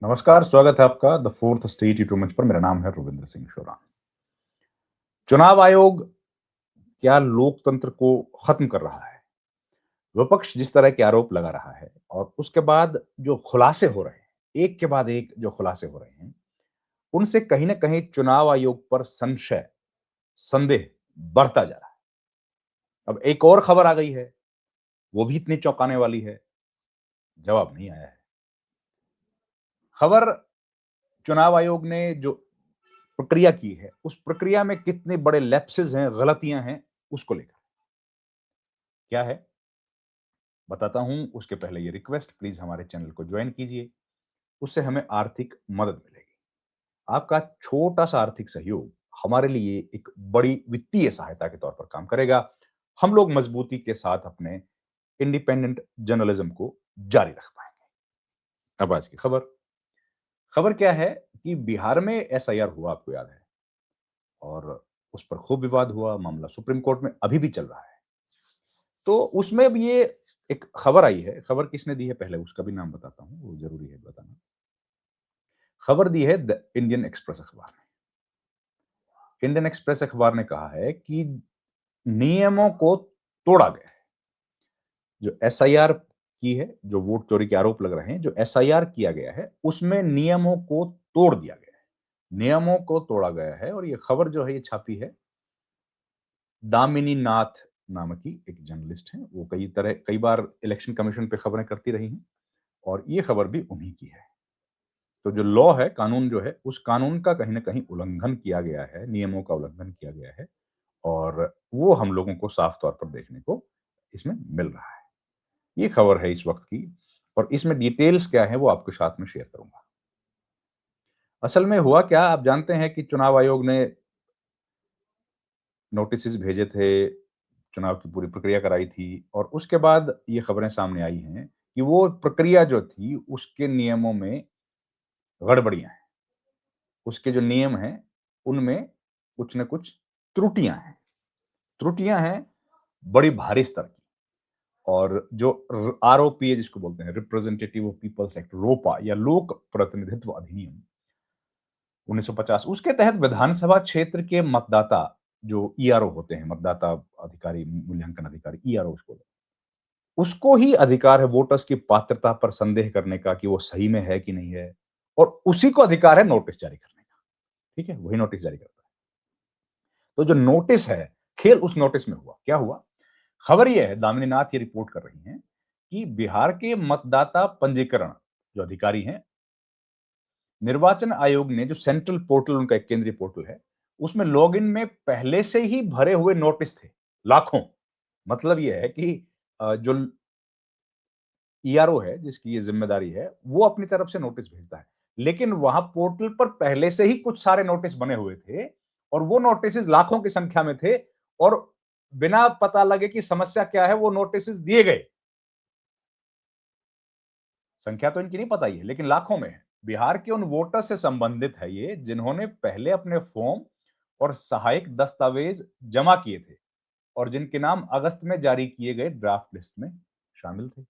नमस्कार, स्वागत है आपका द फोर्थ स्टेट यूट्यूब मंच पर। मेरा नाम है रविंद्र सिंह शोरान। चुनाव आयोग क्या लोकतंत्र को खत्म कर रहा है? विपक्ष जिस तरह के आरोप लगा रहा है और उसके बाद जो खुलासे हो रहे हैं, एक के बाद एक जो खुलासे हो रहे हैं, उनसे कहीं न कहीं चुनाव आयोग पर संशय, संदेह बढ़ता जा रहा है। अब एक और खबर आ गई है, वो भी इतनी चौंकाने वाली है, जवाब नहीं आया है। खबर चुनाव आयोग ने जो प्रक्रिया की है, उस प्रक्रिया में कितने बड़े लैप्सेस हैं, गलतियाँ हैं, उसको लेकर। क्या है? बताता हूँ, उसके पहले ये रिक्वेस्ट, प्लीज़ हमारे चैनल को जॉइन कीजिए, उससे हमें आर्थिक मदद मिलेगी। आपका छोटा-सा आर्थिक सहयोग हमारे लिए एक बड़ी वित्तीय सहायता के तौर पर काम करेगा। हम लोग मज़बूती के साथ अपने इंडिपेंडेंट जर्नलिज़्म को जारी रख पाएँगे। अब आज की खबर। खबर क्या है कि बिहार में एसआईआर हुआ, आपको याद है, और उस पर खूब विवाद हुआ, मामला सुप्रीम कोर्ट में अभी भी चल रहा है। तो उसमें अब ये एक खबर आई है, खबर किसने दी है पहले उसका भी नाम बताता हूँ, वो ज़रूरी है बताना। खबर दी है द इंडियन एक्सप्रेस अखबार ने। इंडियन एक्सप्रेस अखबार ने कहा है कि नियमों को तोड़ा गया है। जो एसआईआर की है, जो वोट चोरी के आरोप लग रहे हैं, जो एसआईआर किया गया है, उसमें नियमों को तोड़ दिया गया है। नियमों को तोड़ा गया है और ये खबर जो है ये छापी है दामिनी नाथ नाम की एक जर्नलिस्ट हैं। वो कई बार इलेक्शन कमीशन पे खबरें करती रही हैं और ये खबर भी उन्हीं की है। तो जो लॉ है, कानून जो है, उस कानून का कहीं न कहीं उल्लंघन किया गया है, नियमों का उल्लंघन किया गया है और वो हम लोगों को साफ तौर पर देखने को इसमें मिल रहा है। ये खबर है इस वक़्त की और इसमें डिटेल्स क्या है वो आपके साथ में शेयर करूँगा। असल में हुआ क्या, आप जानते हैं कि चुनाव आयोग ने नोटिसेस भेजे थे, चुनाव की पूरी प्रक्रिया कराई थी और उसके बाद ये खबरें सामने आई हैं कि वो प्रक्रिया जो थी, उसके नियमों में गड़बड़ियाँ हैं। उसके जो नियम हैं, उनमें कुछ न कुछ त्रुटियाँ हैं। त्रुटियाँ हैं बड़ी भारी स्तर की और जो आरओपी है जिसको बोलते हैं, रिप्रेजेंटेटिव ऑफ पीपल्स एक्ट, रोपा या लोक प्रतिनिधित्व अधिनियम 1950, उसके तहत विधानसभा क्षेत्र के मतदाता जो ईआरओ होते हैं, मतदाता अधिकारी, मूल्यांकन अधिकारी, ईआरओ उसको ही अधिकार है वोटर्स की पात्रता पर संदेह करने का कि वो सही में है कि नहीं है और उसी को अधिकार है नोटिस जारी करने का। ठीक है? वही नोटिस जारी करता है। तो जो नोटिस है, खेल उस नोटिस में हुआ। क्या हुआ? खबर ये है, दामिनी नाथ ये रिपोर्ट कर रही हैं कि बिहार के मतदाता पंजीकरण जो अधिकारी हैं, निर्वाचन आयोग ने जो सेंट्रल पोर्टल, उनका एक केंद्रीय पोर्टल है, उसमें लॉगिन में पहले से ही भरे हुए नोटिस थे, लाखों। मतलब ये है कि जो ईआरओ है, जिसकी ये ज़िम्मेदारी है, वो अपनी तरफ से नोटिस भेजता है। लेकिन वहाँ पोर्टल पर पहले से ही कुछ सारे नोटिस बने हुए थे और वो नोटिसेस लाखों की संख्या में थे और बिना पता लगे कि समस्या क्या है, वो नोटिसेस दिए गए। संख्या तो इनकी नहीं पता ही है, लेकिन लाखों में है। बिहार के उन वोटर से संबंधित है ये, जिन्होंने पहले अपने फॉर्म और सहायक दस्तावेज जमा किए थे और जिनके नाम अगस्त में जारी किए गए ड्राफ्ट लिस्ट में शामिल थे।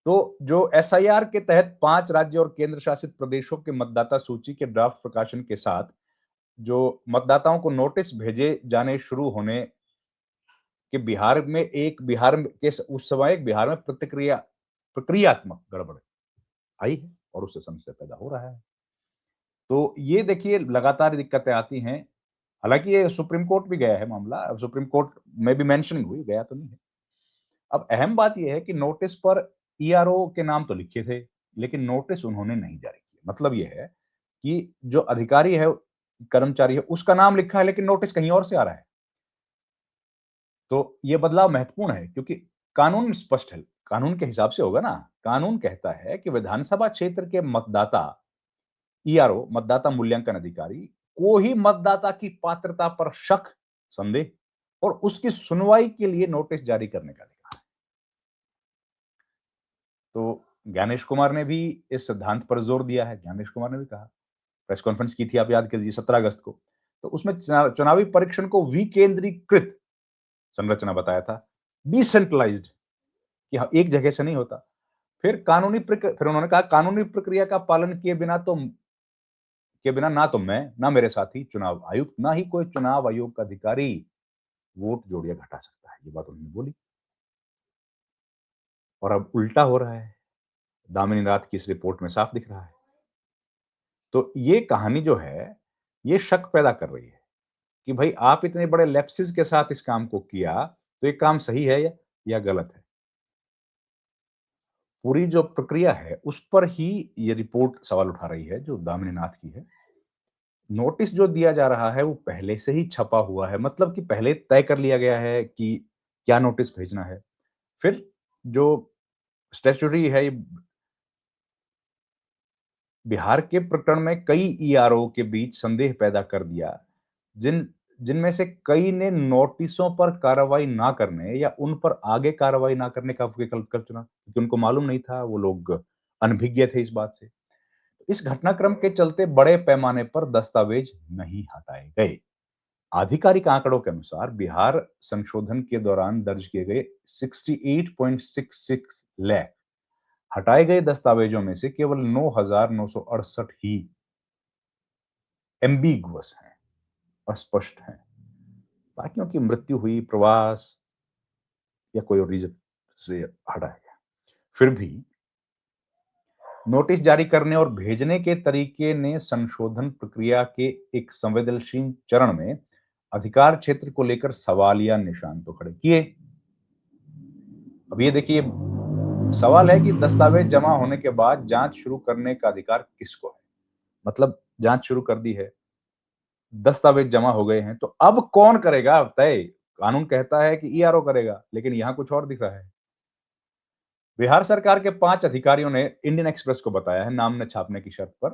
तो जो एसआईआर के तहत 5 राज्य और केंद्र शासित प्रदेशों के मतदाता सूची के ड्राफ्ट प्रकाशन के साथ जो मतदाताओं को नोटिस भेजे जाने शुरू होने के बिहार में के उस समय एक बिहार में प्रक्रियात्मक गड़बड़ आई है और उससे समस्या पैदा हो रहा है। तो ये देखिए लगातार दिक्कतें आती हैं। हालाँकि ये सुप्रीम कोर्ट भी गया है मामला, अब सुप्रीम कोर्ट में भी मेंशनिंग हुई, गया तो नहीं है। अब अहम बात ये है कि नोटिस पर ईआरओ के नाम तो लिखे थे, लेकिन नोटिस उन्होंने नहीं जारी किया। मतलब ये है कि जो अधिकारी है, कर्मचारी है, उसका नाम लिखा है लेकिन नोटिस कहीं और से आ रहा है। तो ये बदलाव महत्वपूर्ण है क्योंकि कानून स्पष्ट है, कानून के हिसाब से होगा ना। कानून कहता है कि विधानसभा क्षेत्र के मतदाता, ईआरओ, मतदाता मूल्यांकन अधिकारी को ही मतदाता की पात्रता पर शक, संदेह और उसकी सुनवाई के लिए नोटिस जारी करने का अधिकार है। तो ज्ञानेश कुमार ने भी इस सिद्धांत पर जोर दिया है। ज्ञानेश कुमार ने भी कहा, प्रेस कॉन्फ्रेंस की थी, आप याद कीजिए, 17 अगस्त को। तो उसमें चुनावी परीक्षण को विकेंद्रीकृत संरचना बताया था, डिसेंट्रलाइज्ड, कि हाँ, एक जगह से नहीं होता। फिर उन्होंने कहा कानूनी प्रक्रिया का पालन किए बिना ना तो मैं, ना मेरे साथी चुनाव आयुक्त, ना ही कोई चुनाव आयोग का अधिकारी वोट जोड़ या घटा सकता है। ये बात उन्होंने बोली और अब उल्टा हो रहा है। दामिनी रात की इस रिपोर्ट में साफ दिख रहा है। तो ये कहानी जो है, ये शक पैदा कर रही है कि भाई आप इतने बड़े लैप्सेस के साथ इस काम को किया, तो ये काम सही है या गलत है? पूरी जो प्रक्रिया है, उस पर ही ये रिपोर्ट सवाल उठा रही है, जो दामिनी नाथ की है। नोटिस जो दिया जा रहा है, वो पहले से ही छपा हुआ है, मतलब कि पहले तय कर लिया गया है कि क्या नोटिस भेजना है। फिर जो स्टैट्यूटरी है, ये बिहार के प्रकरण में कई ईआरओ के बीच संदेह पैदा कर दिया, जिनमें से कई ने नोटिसों पर कार्रवाई ना करने या उन पर आगे कार्रवाई ना करने का विकल्प कर चुना, क्योंकि उनको मालूम नहीं था, वो लोग अनभिज्ञ थे इस बात से। इस घटनाक्रम के चलते बड़े पैमाने पर दस्तावेज नहीं हटाए गए। आधिकारिक आंकड़ों के अनुसार बिहार संशोधन के दौरान दर्ज किए गए 68.66 लाख हटाए गए दस्तावेजों में से केवल 9,968 ही एम्बिगुअस हैं, अस्पष्ट हैं। बाकियों की मृत्यु हुई, प्रवास या कोई और रीजन से हटाया गया। फिर भी नोटिस जारी करने और भेजने के तरीके ने संशोधन प्रक्रिया के एक संवेदनशील चरण में अधिकार क्षेत्र को लेकर सवालिया निशान तो खड़े किए। अब ये देखिए, सवाल है कि दस्तावेज जमा होने के बाद जांच शुरू करने का अधिकार किसको है? मतलब जांच शुरू कर दी है, दस्तावेज जमा हो गए हैं, तो अब कौन करेगा तय? कानून कहता है कि ईआरओ करेगा, लेकिन यहां कुछ और दिख रहा है। बिहार सरकार के 5 अधिकारियों ने इंडियन एक्सप्रेस को बताया है, नाम न छापने की शर्त पर,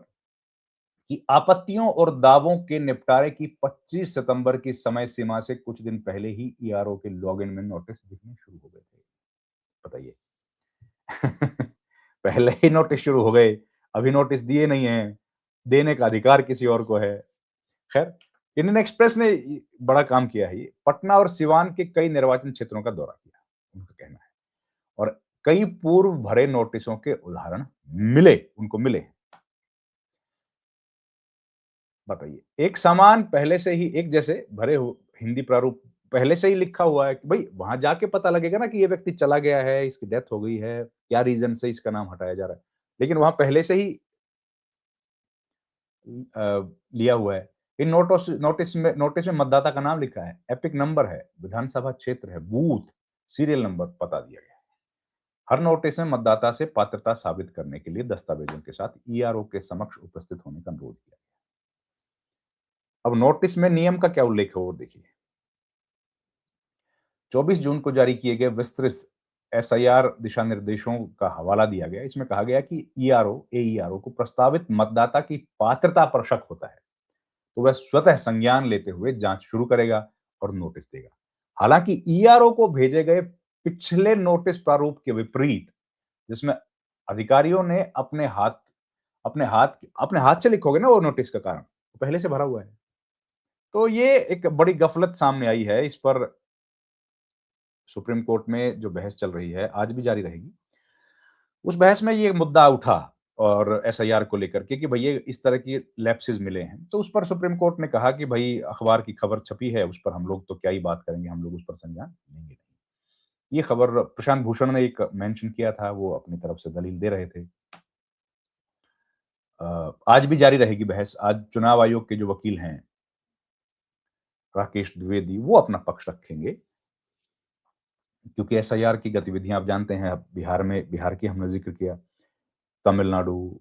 कि आपत्तियों और दावों के निपटारे की 25 सितंबर की समय सीमा से कुछ दिन पहले ही ईआरओ के लॉगिन में नोटिस दिखने शुरू हो गए थे। बताइए। पहले ही नोटिस शुरू हो गए, अभी नोटिस दिए नहीं हैं, देने का अधिकार किसी और को है। खैर, इंडियन एक्सप्रेस ने बड़ा काम किया है। ये पटना और सिवान के कई निर्वाचन क्षेत्रों का दौरा किया, उनका कहना है, और कई पूर्व भरे नोटिसों के उदाहरण उनको मिले। बताइए, एक समान पहले से ही एक जैसे भरे हो हिंदी प्रारूप पहले से ही लिखा हुआ है कि भाई वहां जाके पता लगेगा ना कि ये व्यक्ति चला गया है, इसकी डेथ हो गई है, क्या रीजन से इसका नाम हटाया जा रहा है। लेकिन वहां पहले से ही लिया हुआ है। इन नोटिस में मतदाता का नाम लिखा है, एपिक नंबर है, विधानसभा क्षेत्र है, बूथ, सीरियल नंबर पता दिया गया है। हर नोटिस में मतदाता से पात्रता साबित करने के लिए दस्तावेजों के साथ ईआरओ के समक्ष उपस्थित होने का अनुरोध किया। अब नोटिस में नियम का क्या उल्लेख है वो देखिए। 24 जून को जारी किए गए विस्तृत एसआईआर दिशा निर्देशों का हवाला दिया गया। इसमें कहा गया कि एईआरओ को प्रस्तावित मतदाता की पात्रता पर शक होता है, तो वह स्वतः संज्ञान लेते हुए जांच शुरू करेगा और नोटिस देगा। हालांकि ईआरओ को भेजे गए पिछले नोटिस प्रारूप के विपरीत, जिसमें अधिकारियों ने अपने हाथ से लिखोगे ना वो नोटिस का कारण, तो पहले से भरा हुआ है। तो ये एक बड़ी गफलत सामने आई है। इस पर सुप्रीम कोर्ट में जो बहस चल रही है, आज भी जारी रहेगी। उस बहस में ये मुद्दा उठा और एसआईआर को लेकर के कि भई इस तरह की लैप्सेस मिले हैं। तो उस पर सुप्रीम कोर्ट ने कहा कि भई अखबार की खबर छपी है, उस पर हम लोग तो क्या ही बात करेंगे, हम लोग उस पर संज्ञान लेंगे नहीं। ये खबर प्रशांत भूषण ने एक मेंशन किया था, वो अपनी तरफ से दलील दे रहे थे। आज भी जारी रहेगी बहस। आज चुनाव आयोग के जो वकील हैं, राकेश द्विवेदी, वो अपना पक्ष रखेंगे, क्योंकि एसआईआर की गतिविधियां आप जानते हैं। अब बिहार की हमने जिक्र किया, तमिलनाडु,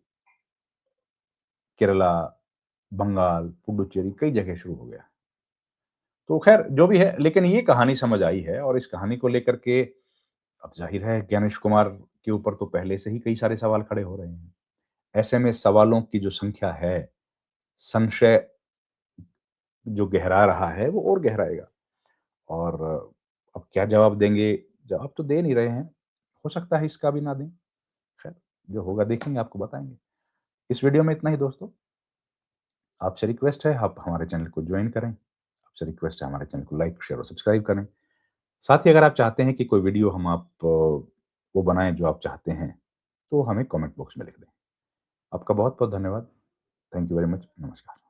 केरला, बंगाल, पुडुचेरी, कई जगह शुरू हो गया। तो खैर जो भी है, लेकिन ये कहानी समझ आई है और इस कहानी को लेकर के अब जाहिर है ज्ञानेश कुमार के ऊपर तो पहले से ही कई सारे सवाल खड़े हो रहे हैं। ऐसे में सवालों की जो संख्या है, संशय जो गहरा रहा है वो और गहराएगा। और अब क्या जवाब देंगे? जवाब तो दे नहीं रहे हैं। हो सकता है इसका भी ना दें। खैर, जो होगा देखेंगे, आपको बताएंगे। इस वीडियो में इतना ही दोस्तों। आपसे रिक्वेस्ट है आप हमारे चैनल को ज्वाइन करें। आपसे रिक्वेस्ट है हमारे चैनल को लाइक, शेयर और सब्सक्राइब करें। साथ ही अगर आप चाहते हैं कि कोई वीडियो हम वो बनाएं जो आप चाहते हैं, तो हमें कमेंट बॉक्स में लिख दें। आपका बहुत-बहुत धन्यवाद। Thank you very much. नमस्कार।